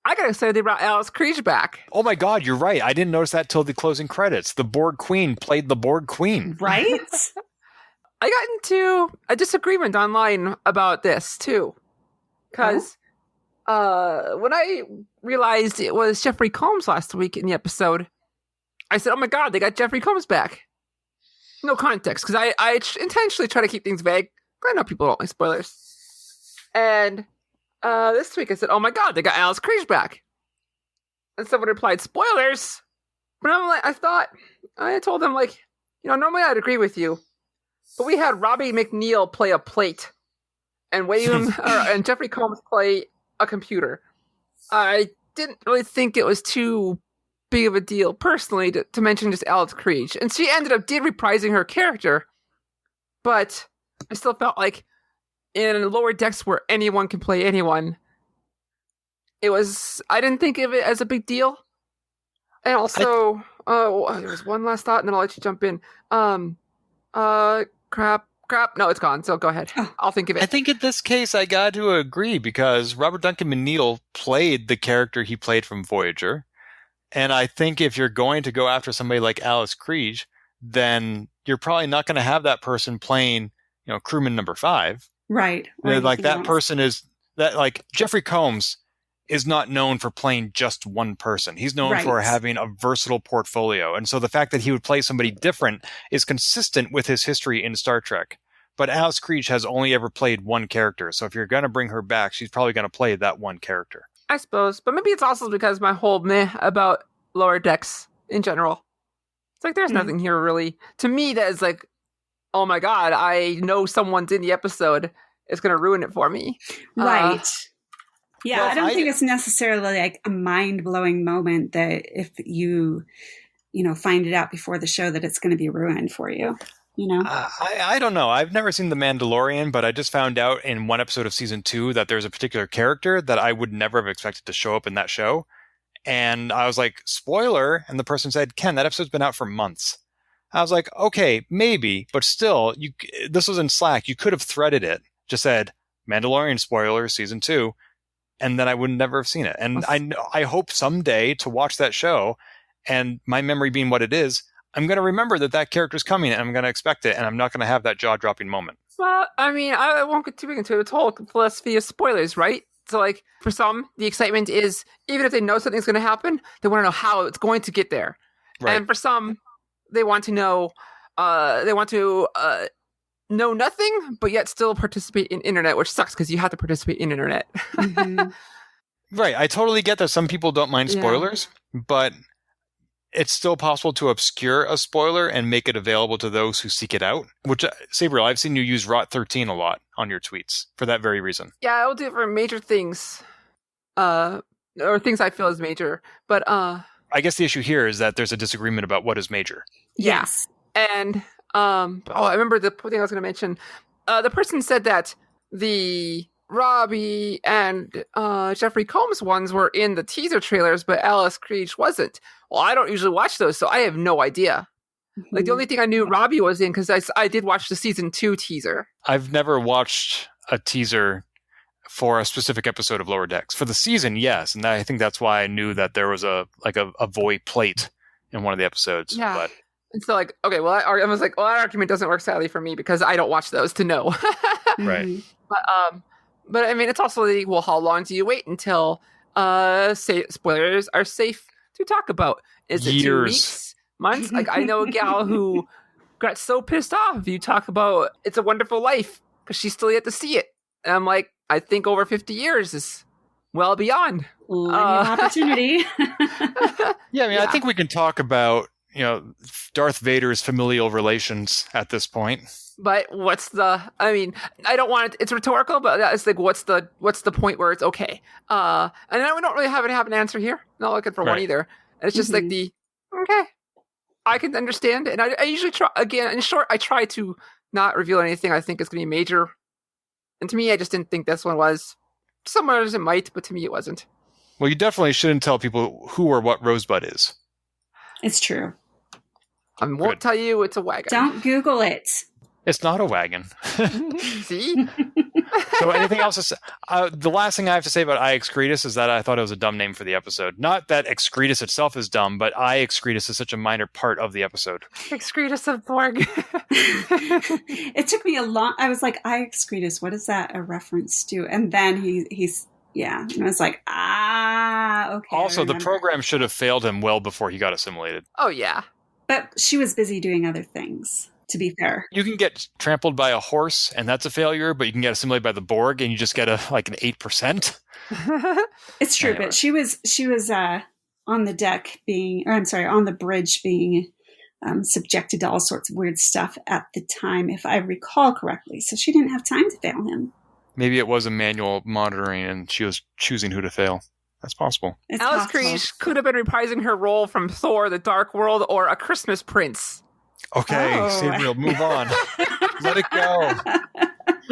I got excited they brought Alice Creech back. Oh my God, you're right. I didn't notice that till the closing credits. The Borg Queen played the Borg Queen. Right? I got into a disagreement online about this, too. Because when I realized it was Jeffrey Combs last week in the episode, I said, oh my God, they got Jeffrey Combs back. No context, because I intentionally try to keep things vague. I know people don't like spoilers. And this week I said, oh my God, they got Alice Creech back. And someone replied, spoilers. But I'm like, I told them, like, normally I'd agree with you. But we had Robbie McNeil play a plate. And William and Jeffrey Combs play a computer. I didn't really think it was too big of a deal, personally, to mention just Alice Creech. And she ended up reprising her character. But I still felt like in Lower Decks where anyone can play anyone, I didn't think of it as a big deal. And also, there was one last thought, and then I'll let you jump in. Crap. No, it's gone, so go ahead. I'll think of it. I think in this case I got to agree, because Robert Duncan McNeil played the character he played from Voyager. And I think if you're going to go after somebody like Alice Creech, then you're probably not going to have that person playing, crewman number 5. Right. Like that person is that, like, Jeffrey Combs is not known for playing just one person. He's known for having a versatile portfolio. And so the fact that he would play somebody different is consistent with his history in Star Trek. But Alice Creech has only ever played one character. So if you're going to bring her back, she's probably going to play that one character. I suppose. But maybe it's also because my whole meh about Lower Decks in general. It's like there's nothing here really. To me, that is like, oh my God, I know someone's in the episode. It's going to ruin it for me. Right. Yeah, well, I don't think it's necessarily like a mind-blowing moment that if you find it out before the show that it's going to be ruined for you. I don't know. I've never seen The Mandalorian, but I just found out in one episode of season 2 that there's a particular character that I would never have expected to show up in that show. And I was like, spoiler. And the person said, Ken, that episode's been out for months. I was like, okay, maybe, but still, this was in Slack. You could have threaded it. Just said, Mandalorian spoiler, season 2. And then I would never have seen it. And I hope someday to watch that show, and my memory being what it is, I'm going to remember that character's coming, and I'm going to expect it, and I'm not going to have that jaw-dropping moment. Well, I mean, I won't get too big into it. It's whole philosophy of spoilers, right? So, like, for some, the excitement is, even if they know something's going to happen, they want to know how it's going to get there. Right. And for some, they want to know, know nothing, but yet still participate in internet, which sucks because you have to participate in internet. Mm-hmm. Right. I totally get that some people don't mind spoilers, but it's still possible to obscure a spoiler and make it available to those who seek it out. Which, Sabriel, I've seen you use Rot 13 a lot on your tweets for that very reason. Yeah, I'll do it for major things. And or things I feel is major. But I guess the issue here is that there's a disagreement about what is major. Yes. And I remember the thing I was going to mention. The person said that the Robbie and Jeffrey Combs ones were in the teaser trailers, but Alice Creech wasn't. Well, I don't usually watch those, so I have no idea. Like, the only thing I knew Robbie was in, because I did watch the season 2 teaser. I've never watched a teaser for a specific episode of Lower Decks. For the season, yes, and I think that's why I knew that there was a void plate in one of the episodes. Yeah. But And so, like, okay, well, I was like, well, that argument doesn't work sadly for me because I don't watch those to know. Right. But I mean, it's also like, well, how long do you wait until spoilers are safe to talk about? Is it 2 weeks, months? Like, I know a gal who got so pissed off if you talk about It's a Wonderful Life because she's still yet to see it. And I'm like, I think over 50 years is well beyond. Opportunity. yeah, I mean, I think we can talk about, Darth Vader's familial relations at this point. But I don't want it, it's rhetorical, but it's like, what's the point where it's okay? And then we don't really have an answer here. Not looking for one either. And it's just like okay, I can understand. And I usually try, again, in short, I try to not reveal anything I think is going to be major. And to me, I just didn't think this one was. Some others it might, but to me it wasn't. Well, you definitely shouldn't tell people who or what Rosebud is. It's true. I won't tell you it's a wagon. Don't Google it. It's not a wagon. See? So anything else to say? The last thing I have to say about I Excretus is that I thought it was a dumb name for the episode. Not that Excretus itself is dumb, but I Excretus is such a minor part of the episode. Excretus of Borg. It took me I was like, I Excretus, what is that a reference to? And then he's and I was like, okay. Also, the program should have failed him well before he got assimilated. Oh, yeah. But she was busy doing other things, to be fair. You can get trampled by a horse, and that's a failure, but you can get assimilated by the Borg, and you just get an 8%. It's true, anyway. But she was on the deck on the bridge being subjected to all sorts of weird stuff at the time, if I recall correctly. So she didn't have time to fail him. Maybe it was a manual monitoring, and she was choosing who to fail. That's possible. Alice Creech could have been reprising her role from Thor: The Dark World or A Christmas Prince. Okay, Sabriel, move on. Let it go.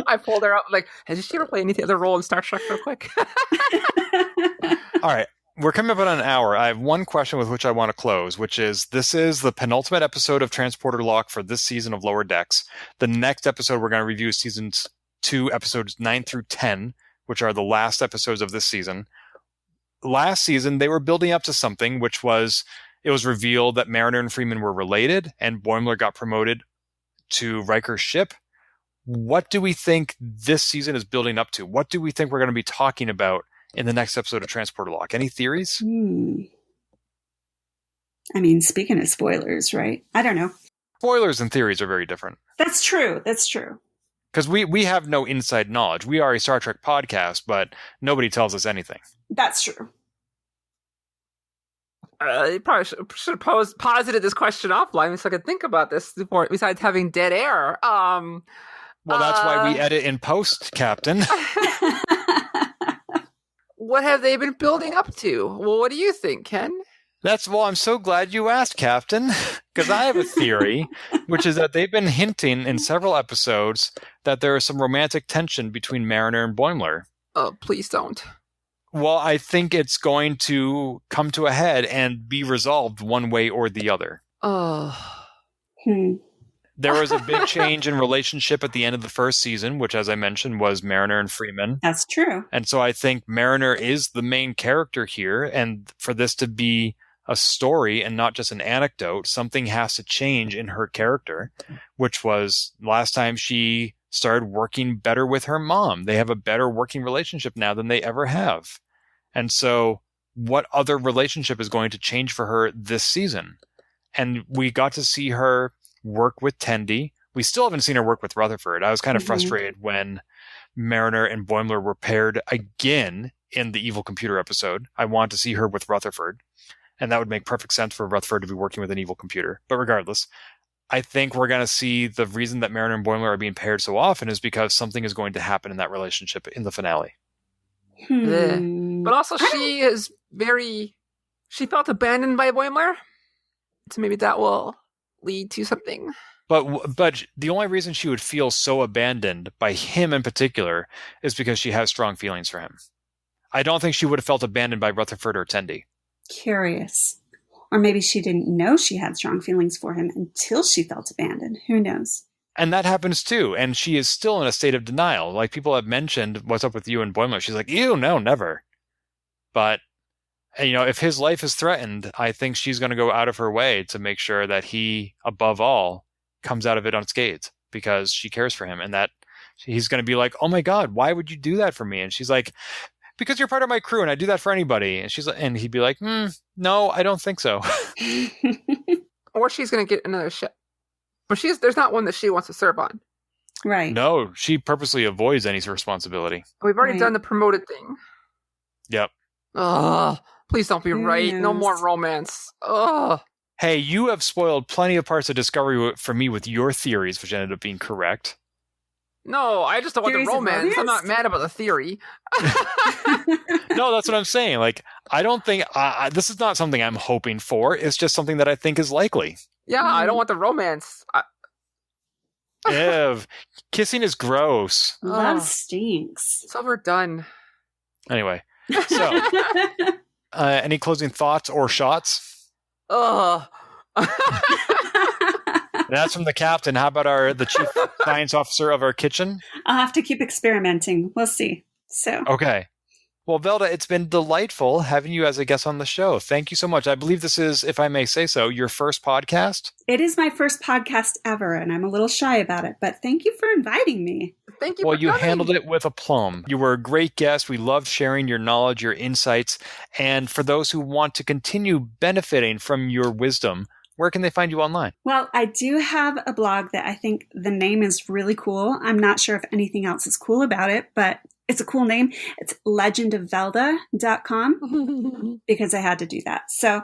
I pulled her up like, has she ever played any other role in Star Trek real quick? All right. We're coming up on an hour. I have one question with which I want to close, which is, this is the penultimate episode of Transporter Lock for this season of Lower Decks. The next episode we're going to review is Season 2, episodes 9 through 10, which are the last episodes of this season. Last season, they were building up to something, which was, it was revealed that Mariner and Freeman were related, and Boimler got promoted to Riker's ship. What do we think this season is building up to? What do we think we're going to be talking about in the next episode of Transporter Lock? Any theories? I mean, speaking of spoilers, right? I don't know. Spoilers and theories are very different. That's true. Because we have no inside knowledge. We are a Star Trek podcast, but nobody tells us anything. That's true. You probably should have posited this question offline so I could think about this before, besides having dead air. Well, that's why we edit in post, Captain. What have they been building up to? Well, what do you think, Ken? I'm so glad you asked, Captain, because I have a theory, which is that they've been hinting in several episodes that there is some romantic tension between Mariner and Boimler. Oh, please don't. Well, I think it's going to come to a head and be resolved one way or the other. Oh. There was a big change in relationship at the end of the first season, which, as I mentioned, was Mariner and Freeman. That's true. And so I think Mariner is the main character here, and for this to be a story and not just an anecdote, something has to change in her character, which was last time she started working better with her mom. They have a better working relationship now than they ever have. And so what other relationship is going to change for her this season? And we got to see her work with Tendi. We still haven't seen her work with Rutherford. I was kind of frustrated when Mariner and Boimler were paired again in the Evil Computer episode. I want to see her with Rutherford. And that would make perfect sense for Rutherford to be working with an evil computer. But regardless, I think we're going to see the reason that Mariner and Boimler are being paired so often is because something is going to happen in that relationship in the finale. But also she has she felt abandoned by Boimler. So maybe that will lead to something. But the only reason she would feel so abandoned by him in particular is because she has strong feelings for him. I don't think she would have felt abandoned by Rutherford or Tendi. Curious. Or maybe she didn't know she had strong feelings for him until she felt abandoned. Who knows? And that happens too. And she is still in a state of denial. Like, people have mentioned, what's up with you and Boimler? She's like, ew, no, never. But, if his life is threatened, I think she's going to go out of her way to make sure that he, above all, comes out of it unscathed because she cares for him. And that he's going to be like, oh my God, why would you do that for me? And she's like, because you're part of my crew and I do that for anybody. And and he'd be like, no, I don't think so. Or she's going to get another ship. But there's not one that she wants to serve on. Right. No, she purposely avoids any responsibility. We've already done the promoted thing. Yep. Ugh. Please don't be right. No more romance. Ugh. Hey, you have spoiled plenty of parts of Discovery for me with your theories, which ended up being correct. No, I just don't want the romance. I'm not mad about the theory. No, that's what I'm saying. Like, I don't think this is not something I'm hoping for. It's just something that I think is likely. Yeah, I don't want the romance. Ev, kissing is gross. Love stinks. It's overdone. Anyway, so any closing thoughts or shots? Ugh. That's from the captain. How about the chief science officer of our kitchen? I'll have to keep experimenting. We'll see. So okay. Well, Velda, it's been delightful having you as a guest on the show. Thank you so much. I believe this is, if I may say so, your first podcast? It is my first podcast ever, and I'm a little shy about it, but thank you for inviting me. Thank you Well, for you coming. handled it with aplomb. You were a great guest. We loved sharing your knowledge, your insights, and for those who want to continue benefiting from your wisdom, where can they find you online? Well, I do have a blog that I think the name is really cool. I'm not sure if anything else is cool about it, but it's a cool name. It's legendofvelda.com because I had to do that. So,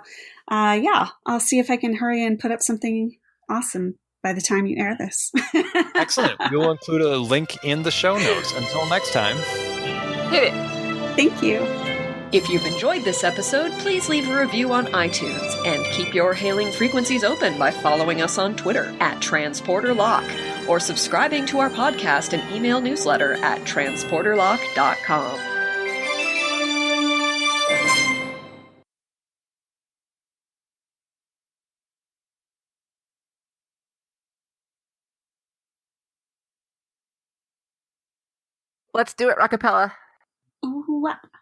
I'll see if I can hurry and put up something awesome by the time you air this. Excellent. We'll include a link in the show notes. Until next time. Hit it. Thank you. If you've enjoyed this episode, please leave a review on iTunes and keep your hailing frequencies open by following us on Twitter @TransporterLock or subscribing to our podcast and email newsletter at transporterlock.com. Let's do it, Rockapella. Ooh,